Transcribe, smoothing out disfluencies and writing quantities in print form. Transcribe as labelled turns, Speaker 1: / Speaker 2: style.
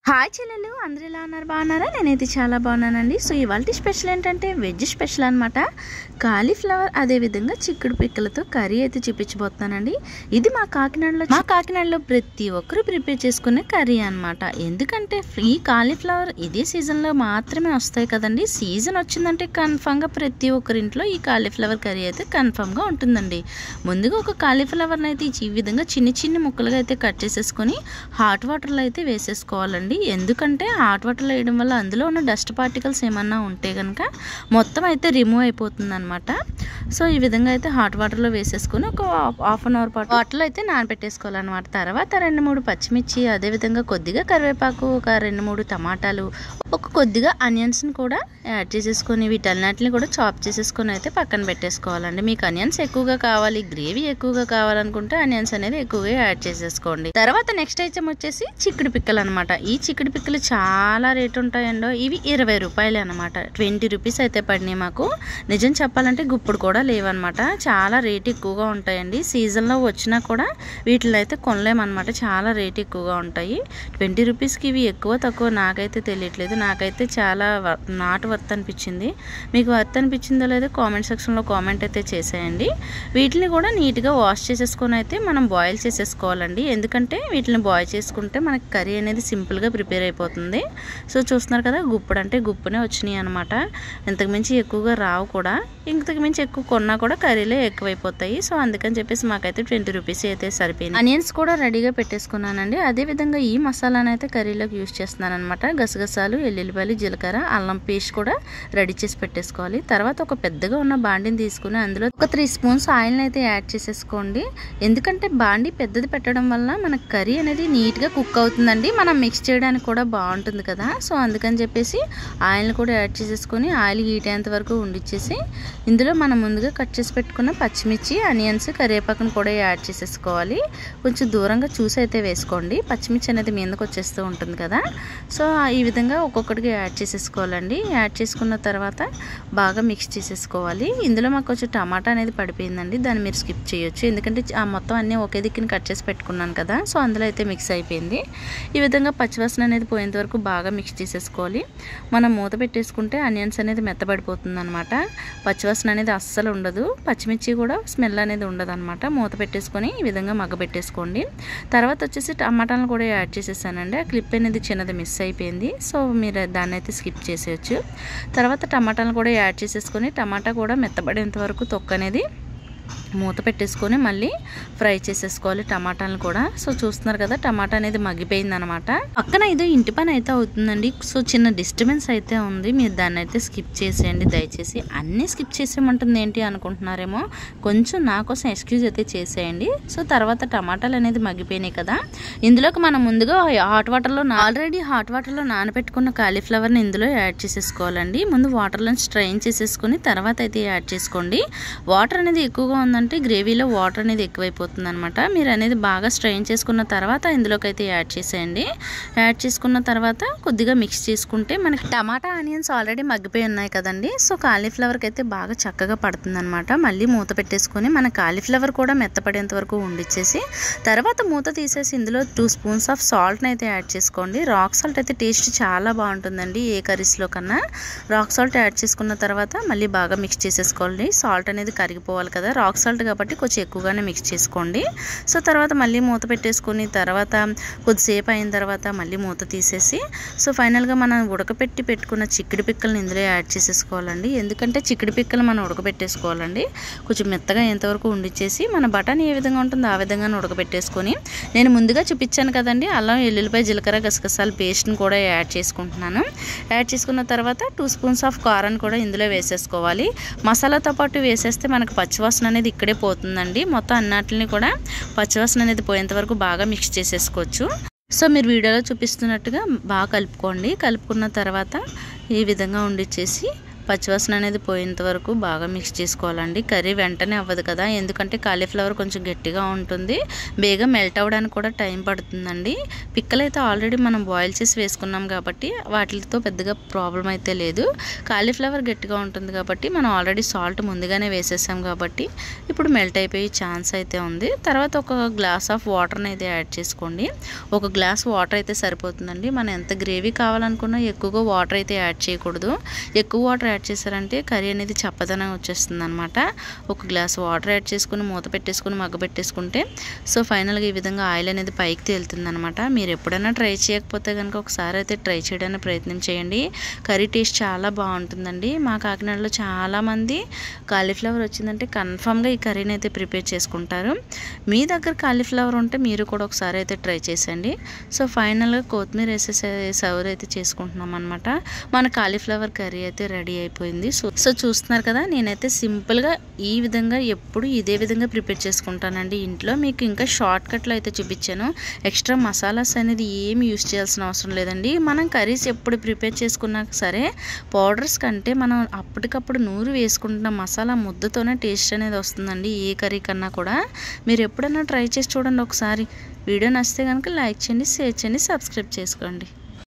Speaker 1: Hi చెల్లెలు, అందరూ ఎలా ఉన్నారు? బాగున్నారా? నేనైతే చాలా బాగున్నానండి. సో ఇవాళ స్పెషల్ ఏంటంటే వెజ్ స్పెషల్ అనమాట. కాలీఫ్లవర్ అదేవిధంగా చిక్కుడు పిక్కలతో కర్రీ అయితే చూపించబోతున్నానండి. ఇది మా కాకినాడలో ప్రతి ఒక్కరు ప్రిపేర్ చేసుకునే కర్రీ అనమాట. ఎందుకంటే ఈ కాలీఫ్లవర్ ఇదే సీజన్లో మాత్రమే వస్తాయి కదండి. సీజన్ వచ్చిందంటే కన్ఫామ్గా ప్రతి ఒక్కరింట్లో ఈ కాలీఫ్లవర్ కర్రీ అయితే కన్ఫామ్గా ఉంటుందండి. ముందుగా ఒక కాలీఫ్లవర్ని అయితే ఈ విధంగా చిన్ని చిన్ని ముక్కలుగా అయితే కట్ చేసేసుకొని హాట్ వాటర్లో అయితే వేసేసుకోవాలండి. ఎందుకంటే హాట్ వాటర్లో వేయడం వల్ల అందులో ఉన్న డస్ట్ పార్టికల్స్ ఏమన్నా ఉంటే కనుక మొత్తం అయితే రిమూవ్ అయిపోతుంది అనమాట. సో ఈ విధంగా అయితే హాట్ వాటర్లో వేసేసుకొని ఒక హాఫ్ అన్ అవర్ పాటు వాటర్లో అయితే నానబెట్టేసుకోవాలన్నమాట. తర్వాత 2-3 పచ్చిమిర్చి, అదేవిధంగా కొద్దిగా కరివేపాకు, ఒక 2-3 టమాటాలు, ఒక కొద్దిగా ఆనియన్స్ని కూడా యాడ్ చేసేసుకొని వీటన్నిటిని కూడా చాప్ చేసేసుకొని అయితే పక్కన పెట్టేసుకోవాలండి. మీకు ఆనియన్స్ ఎక్కువగా కావాలి, గ్రేవీ ఎక్కువగా కావాలనుకుంటే ఆనియన్స్ అనేది ఎక్కువగా యాడ్ చేసేసుకోండి. తర్వాత నెక్స్ట్ ఐటమ్ వచ్చేసి చిక్కుడు పిక్కలు అనమాట. ఈ చిక్కుడు పిక్కలు చాలా రేటు ఉంటాయండో. ఇవి 20 రూపాయలే అనమాట. 20 రూపీస్ అయితే పడినాయి మాకు. నిజం చెప్పాలంటే గుప్పుడు కూడా లేవన్నమాట. చాలా రేట్ ఎక్కువగా ఉంటాయండి. సీజన్లో వచ్చినా కూడా వీటిలో అయితే కొనలేమన్నమాట. చాలా రేట్ ఎక్కువగా ఉంటాయి. 20 రూపీస్కి ఇవి ఎక్కువ తక్కువ నాకైతే తెలియట్లేదు. నాకైతే చాలా నాట్ వర్త్ అనిపించింది. మీకు వర్త్ అనిపించిందో లేదో కామెంట్ సెక్షన్లో కామెంట్ అయితే చేసేయండి. వీటిని కూడా నీట్గా వాష్ చేసేసుకొని అయితే మనం బాయిల్ చేసేసుకోవాలండి. ఎందుకంటే వీటిని బాయిల్ చేసుకుంటే మనకి కర్రీ అనేది సింపుల్గా ప్రిపేర్ అయిపోతుంది. సో చూస్తున్నారు కదా, గుప్పుడు అంటే గుప్పునే వచ్చినాయి అనమాట. ఇంతకుమించి ఎక్కువగా రావు కూడా. ఇంతకుమించి ఎక్కువ కొన్నా కూడా కర్రీలే ఎక్కువైపోతాయి. సో అందుకని చెప్పేసి మాకైతే 20 రూపీస్ అయితే సరిపోయింది. ఆనియన్స్ కూడా రెడీగా పెట్టేసుకున్నానండి. అదేవిధంగా ఈ మసాలాను అయితే కర్రీలోకి యూజ్ చేస్తున్నాను అనమాట. గసగసాలు, ఎల్లుల్లిపాయలు, జీలకర్ర, అల్లం పేస్ట్ కూడా రెడీ చేసి పెట్టేసుకోవాలి. తర్వాత ఒక పెద్దగా ఉన్న బాండిని తీసుకుని అందులో ఒక 3 స్పూన్స్ ఆయిల్ని అయితే యాడ్ చేసేసుకోండి. ఎందుకంటే బాండి పెద్దది పెట్టడం వల్ల మన కర్రీ అనేది నీట్గా కుక్ అవుతుందండి. మనం మిక్స్ చేయడానికి కూడా బాగుంటుంది కదా. సో అందుకని చెప్పేసి ఆయిల్ని కూడా యాడ్ చేసేసుకొని ఆయిల్ హీట్ అయ్యేంత వరకు ఉండిచ్చేసి ఇందులో మనం ముందుగా కట్ చేసి పెట్టుకున్న పచ్చిమిర్చి, ఆనియన్స్, కరివేపాకును కూడా యాడ్ చేసేసుకోవాలి. కొంచెం దూరంగా చూసి అయితే వేసుకోండి. పచ్చిమిర్చి అనేది మీదకి వచ్చేస్తూ ఉంటుంది కదా. సో ఈ విధంగా ఒక్కొక్కటిగా యాడ్ చేసేసుకోవాలండి. యాడ్ చేసుకున్న తర్వాత బాగా మిక్స్ చేసేసుకోవాలి. ఇందులో మాకు కొంచెం టమాటా అనేది పడిపోయిందండి. దాన్ని మీరు స్కిప్ చేయొచ్చు. ఎందుకంటే ఆ మొత్తం అన్నీ ఒకే దిక్కుని కట్ చేసి పెట్టుకున్నాను కదా. సో అందులో అయితే మిక్స్ అయిపోయింది. ఈ విధంగా పచ్చివాసన అనేది పోయేంత వరకు బాగా మిక్స్ చేసేసుకోవాలి. మనం మూత పెట్టేసుకుంటే ఆనియన్స్ అనేది మెత్తబడిపోతుంది అనమాట. పచ్చివాసన అనేది అస్సలు ఉండదు. పచ్చిమిర్చి కూడా స్మెల్ అనేది ఉండదు అనమాట. మూత పెట్టేసుకొని ఈ విధంగా మగ్గబెట్టేసుకోండి. తర్వాత వచ్చేసి టమాటాలను కూడా యాడ్ చేసేసానండి. ఆ క్లిప్ అనేది చిన్నది మిస్ అయిపోయింది. సో మీరు దాన్ని అయితే స్కిప్ చేసేయచ్చు. తర్వాత టమాటాలను కూడా యాడ్ చేసేసుకొని టమాటా కూడా మెత్తబడేంత వరకు తొక్క అనేది మూత పెట్టేసుకొని మళ్ళీ ఫ్రై చేసేసుకోవాలి టమాటాలను కూడా. సో చూస్తున్నారు కదా, టమాటా అనేది మగ్గిపోయింది అనమాట. పక్కన ఏదో ఇంటి పని అయితే అవుతుందండి. సో చిన్న డిస్టర్బెన్స్ అయితే ఉంది. మీరు దాన్ని అయితే స్కిప్ చేసేయండి దయచేసి. అన్నీ స్కిప్ చేసేయమంటుంది ఏంటి అనుకుంటున్నారేమో. కొంచెం నా కోసం ఎక్స్క్యూజ్ అయితే చేసేయండి. సో తర్వాత టమాటాలు అనేది మగ్గిపోయినాయి కదా. ఇందులోకి మనం ముందుగా ఆల్రెడీ హాట్ వాటర్లో నానబెట్టుకున్న కాలీఫ్లవర్ని ఇందులో యాడ్ చేసేసుకోవాలండి. ముందు వాటర్లో స్ట్రెయిన్ చేసేసుకొని తర్వాత అయితే యాడ్ చేసుకోండి. వాటర్ అనేది ఎక్కువగా ఉందంటే గ్రేవీలో వాటర్ అనేది ఎక్కువైపోతుంది అనమాట. మీరు అనేది బాగా స్ట్రెయిన్ చేసుకున్న తర్వాత ఇందులోకి అయితే యాడ్ చేసేయండి. యాడ్ చేసుకున్న తర్వాత కొద్దిగా మిక్స్ చేసుకుంటే మనకి టమాటా, ఆనియన్స్ ఆల్రెడీ మగ్గిపోయి ఉన్నాయి కదండి. సో కాలీఫ్లవర్కి అయితే బాగా చక్కగా పడుతుంది అనమాట. మళ్ళీ మూత పెట్టేసుకొని మన కాలీఫ్లవర్ కూడా మెత్తపడేంత వరకు ఉండిచ్చేసి తర్వాత మూత తీసేసి ఇందులో 2 స్పూన్స్ ఆఫ్ సాల్ట్ని అయితే యాడ్ చేసుకోండి. రాక్ సాల్ట్ అయితే టేస్ట్ చాలా బాగుంటుందండి ఏ కర్రీస్లో కన్నా. రాక్ సాల్ట్ యాడ్ చేసుకున్న తర్వాత మళ్ళీ బాగా మిక్స్ చేసేసుకోండి. సాల్ట్ అనేది కరిగిపోవాలి కదా. రాక్ సాల్ట్ కాబట్టి కొంచెం ఎక్కువగానే మిక్స్ చేసుకోండి. సో తర్వాత మళ్ళీ మూత పెట్టేసుకొని తర్వాత కొద్దిసేపు అయిన తర్వాత మళ్ళీ మూత తీసేసి సో ఫైనల్గా మనం ఉడకపెట్టి పెట్టుకున్న చిక్కుడు పిక్కలను ఇందులో యాడ్ చేసేసుకోవాలండి. ఎందుకంటే చిక్కుడు పిక్కలు మనం ఉడకబెట్టేసుకోవాలండి. కొంచెం మెత్తగా ఎంతవరకు ఉండిచ్చేసి మన బటానీ ఏ విధంగా ఉంటుందో ఆ విధంగా ఉడకబెట్టేసుకొని నేను ముందుగా చూపించాను కదండి, అల్లం, ఎల్లుల్లిపాయ, జీలకర్ర, గసగసాల పేస్ట్ని కూడా యాడ్ చేసుకుంటున్నాను. యాడ్ చేసుకున్న తర్వాత 2 స్పూన్స్ ఆఫ్ కారాన్ని కూడా ఇందులో వేసేసుకోవాలి. మసాలాతో పాటు వేసేస్తే మనకు పచ్చివాసన అనేది ఇక్కడే పోతుందండి. మొత్తం అన్నిటిని కూడా పచ్చివాసన అనేది పోయేంత వరకు బాగా మిక్స్ చేసేసుకోవచ్చు. సో మీరు వీడియోలో చూపిస్తున్నట్టుగా బాగా కలుపుకోండి. కలుపుకున్న తర్వాత ఈ విధంగా ఉండిచ్చేసి పచ్చివాసన అనేది పోయేంత వరకు బాగా మిక్స్ చేసుకోవాలండి. కర్రీ వెంటనే అవ్వదు కదా, ఎందుకంటే కాలీఫ్లవర్ కొంచెం గట్టిగా ఉంటుంది, బేగా మెల్ట్ అవ్వడానికి కూడా టైం పడుతుందండి. పిక్కలు అయితే ఆల్రెడీ మనం బాయిల్ చేసి వేసుకున్నాం కాబట్టి వాటితో పెద్దగా ప్రాబ్లం అయితే లేదు. కాలీఫ్లవర్ గట్టిగా ఉంటుంది కాబట్టి మనం ఆల్రెడీ సాల్ట్ ముందుగానే వేసేసాం కాబట్టి ఇప్పుడు మెల్ట్ అయిపోయే ఛాన్స్ అయితే ఉంది. తర్వాత ఒక గ్లాస్ ఆఫ్ వాటర్ని అయితే యాడ్ చేసుకోండి. ఒక గ్లాస్ వాటర్ అయితే సరిపోతుందండి. మనం ఎంత గ్రేవీ కావాలనుకున్నా ఎక్కువగా వాటర్ అయితే యాడ్ చేయకూడదు. ఎక్కువ వాటర్ యాడ్ చేశారంటే కర్రీ అనేది చప్పదనం వచ్చేస్తుంది అనమాట. ఒక గ్లాస్ వాటర్ యాడ్ చేసుకుని మూత పెట్టేసుకుని మగ్గబెట్టేసుకుంటే సో ఫైనల్గా ఈ విధంగా ఆయిల్ అనేది పైకి తేలుతుంది అనమాట. మీరు ఎప్పుడైనా ట్రై చేయకపోతే కనుక ఒకసారి అయితే ట్రై చేయడానికి ప్రయత్నం చేయండి. కర్రీ టేస్ట్ చాలా బాగుంటుందండి. మా కాకినాడలో చాలామంది కాలీఫ్లవర్ వచ్చిందంటే కన్ఫామ్గా ఈ కర్రీని అయితే ప్రిపేర్ చేసుకుంటారు. మీ దగ్గర కాలీఫ్లవర్ ఉంటే మీరు కూడా ఒకసారి అయితే ట్రై చేసండి. సో ఫైనల్గా కొత్తిమీర వేసేసి సర్వ్ అయితే చేసుకుంటున్నాం అనమాట. మన కాలీఫ్లవర్ కర్రీ అయితే రెడీ అయిపోయింది. సో చూస్తున్నారు కదా, నేనైతే సింపుల్గా ఈ విధంగా ఎప్పుడు ఇదే విధంగా ప్రిపేర్ చేసుకుంటానండి ఇంట్లో. మీకు ఇంకా షార్ట్ కట్లో అయితే చూపించాను. ఎక్స్ట్రా మసాలాస్ అనేది ఏమి యూస్ చేయాల్సిన అవసరం లేదండి. మనం కర్రీస్ ఎప్పుడు ప్రిపేర్ చేసుకున్నాక సరే పౌడర్స్ కంటే మనం అప్పటికప్పుడు నూరు వేసుకుంటున్న మసాలా ముద్దతోనే టేస్ట్ అనేది వస్తుందండి ఏ కర్రీ కన్నా కూడా. మీరు ఎప్పుడైనా ట్రై చేసి చూడండి ఒకసారి. వీడియో నచ్చితే కనుక లైక్ చేయండి, షేర్ చేయండి, సబ్స్క్రైబ్ చేసుకోండి.